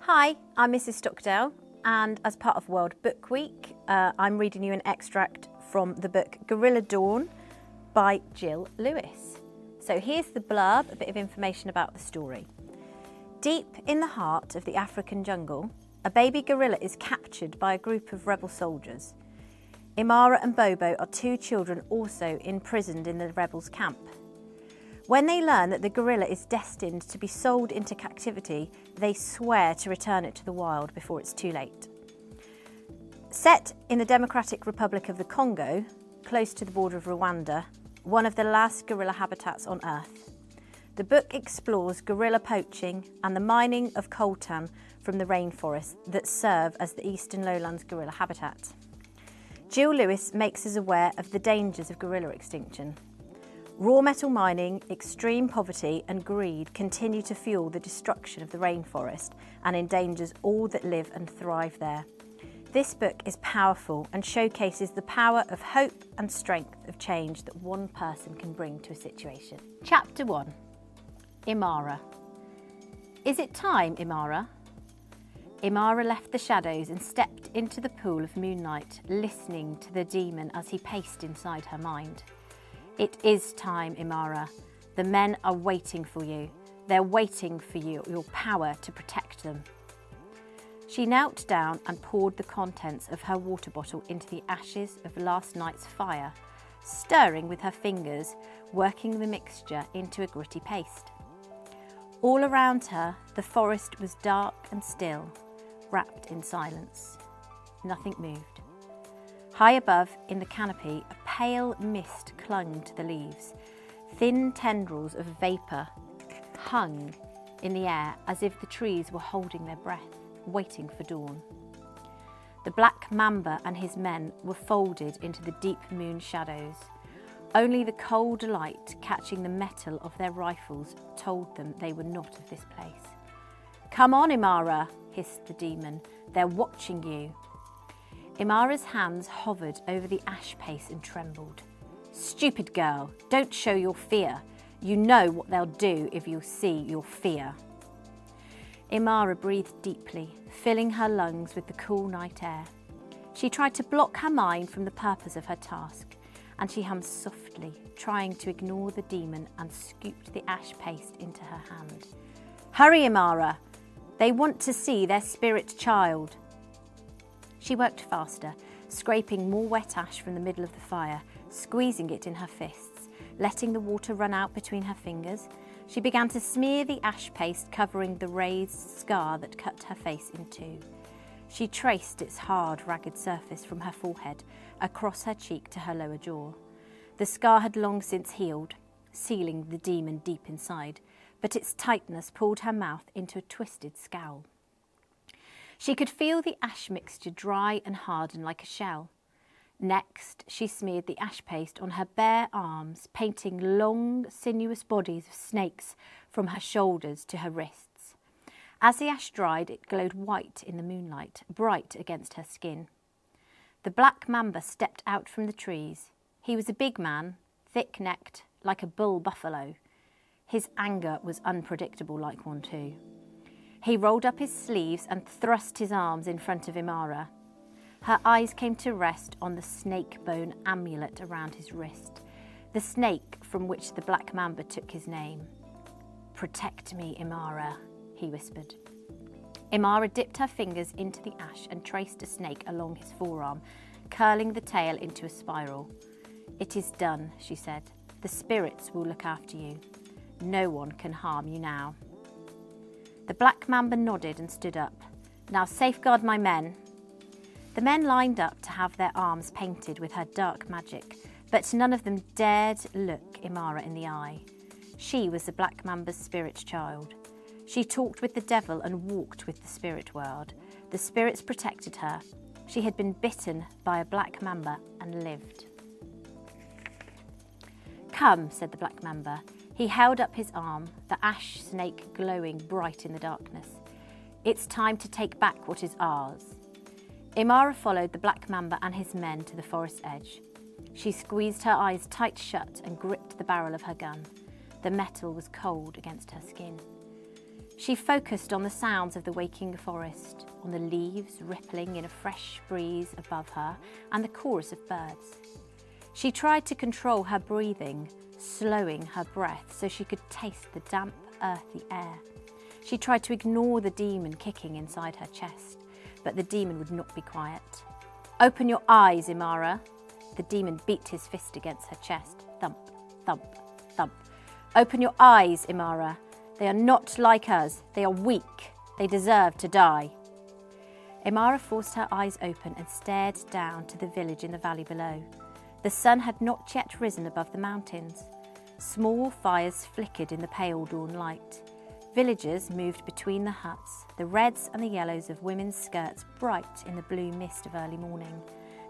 Hi, I'm Mrs. Stockdale, and as part of World Book Week, I'm reading you an extract from the book Gorilla Dawn by Gill Lewis. So here's the blurb, a bit of information about the story. Deep in the heart of the African jungle, a baby gorilla is captured by a group of rebel soldiers. Imara and Bobo are two children also imprisoned in the rebels' camp. When they learn that the gorilla is destined to be sold into captivity, they swear to return it to the wild before it's too late. Set in the Democratic Republic of the Congo, close to the border of Rwanda, one of the last gorilla habitats on Earth, the book explores gorilla poaching and the mining of coltan from the rainforests that serve as the eastern lowlands gorilla habitat. Gill Lewis makes us aware of the dangers of gorilla extinction. Raw metal mining, extreme poverty and greed continue to fuel the destruction of the rainforest and endangers all that live and thrive there. This book is powerful and showcases the power of hope and strength of change that one person can bring to a situation. Chapter 1. Imara. Is it time, Imara? Imara left the shadows and stepped into the pool of moonlight, listening to the demon as he paced inside her mind. It is time, Imara. The men are waiting for you. They're waiting for you, your power to protect them. She knelt down and poured the contents of her water bottle into the ashes of last night's fire, stirring with her fingers, working the mixture into a gritty paste. All around her, the forest was dark and still, wrapped in silence. Nothing moved. High above, in the canopy, a pale mist clung to the leaves. Thin tendrils of vapour hung in the air as if the trees were holding their breath, waiting for dawn. The black mamba and his men were folded into the deep moon shadows. Only the cold light catching the metal of their rifles told them they were not of this place. "Come on, Imara," hissed the demon. "They're watching you." Imara's hands hovered over the ash paste and trembled. "Stupid girl, don't show your fear. You know what they'll do if you see your fear." Imara breathed deeply, filling her lungs with the cool night air. She tried to block her mind from the purpose of her task, and she hummed softly, trying to ignore the demon, and scooped the ash paste into her hand. "Hurry, Imara! They want to see their spirit child." She worked faster, scraping more wet ash from the middle of the fire, squeezing it in her fists, letting the water run out between her fingers. She began to smear the ash paste covering the raised scar that cut her face in two. She traced its hard, ragged surface from her forehead, across her cheek to her lower jaw. The scar had long since healed, sealing the demon deep inside, but its tightness pulled her mouth into a twisted scowl. She could feel the ash mixture dry and harden like a shell. Next, she smeared the ash paste on her bare arms, painting long, sinuous bodies of snakes from her shoulders to her wrists. As the ash dried, it glowed white in the moonlight, bright against her skin. The black mamba stepped out from the trees. He was a big man, thick-necked, like a bull buffalo. His anger was unpredictable like one too. He rolled up his sleeves and thrust his arms in front of Imara. Her eyes came to rest on the snake bone amulet around his wrist, the snake from which the black mamba took his name. "Protect me, Imara," he whispered. Imara dipped her fingers into the ash and traced a snake along his forearm, curling the tail into a spiral. "It is done," she said. "The spirits will look after you. No one can harm you now." The black mamba nodded and stood up. "Now safeguard my men." The men lined up to have their arms painted with her dark magic, but none of them dared look Imara in the eye. She was the black mamba's spirit child. She talked with the devil and walked with the spirit world. The spirits protected her. She had been bitten by a black mamba and lived. "Come," said the black mamba. He held up his arm, the ash snake glowing bright in the darkness. "It's time to take back what is ours." Imara followed the black mamba and his men to the forest edge. She squeezed her eyes tight shut and gripped the barrel of her gun. The metal was cold against her skin. She focused on the sounds of the waking forest, on the leaves rippling in a fresh breeze above her and the chorus of birds. She tried to control her breathing, slowing her breath so she could taste the damp, earthy air. She tried to ignore the demon kicking inside her chest, but the demon would not be quiet. "Open your eyes, Imara." The demon beat his fist against her chest. Thump, thump, thump. "Open your eyes, Imara. They are not like us. They are weak. They deserve to die." Imara forced her eyes open and stared down to the village in the valley below. The sun had not yet risen above the mountains. Small fires flickered in the pale dawn light. Villagers moved between the huts, the reds and the yellows of women's skirts bright in the blue mist of early morning.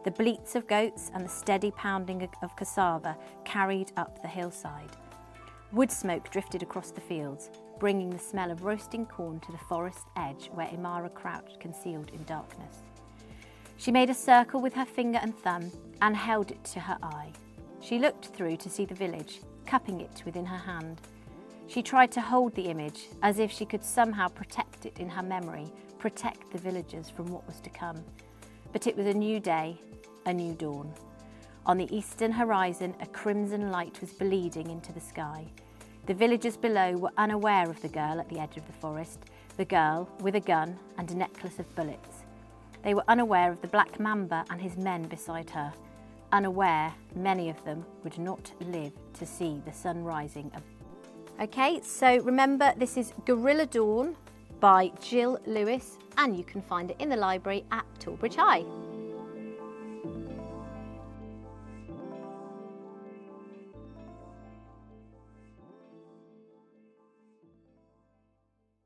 The bleats of goats and the steady pounding of cassava carried up the hillside. Wood smoke drifted across the fields, bringing the smell of roasting corn to the forest edge where Imara crouched concealed in darkness. She made a circle with her finger and thumb and held it to her eye. She looked through to see the village, cupping it within her hand. She tried to hold the image as if she could somehow protect it in her memory, protect the villagers from what was to come. But it was a new day, a new dawn. On the eastern horizon, a crimson light was bleeding into the sky. The villagers below were unaware of the girl at the edge of the forest, the girl with a gun and a necklace of bullets. They were unaware of the black mamba and his men beside her. Unaware, many of them would not live to see the sun rising. Okay, so remember, this is Gorilla Dawn by Gill Lewis, and you can find it in the library at Torbridge High.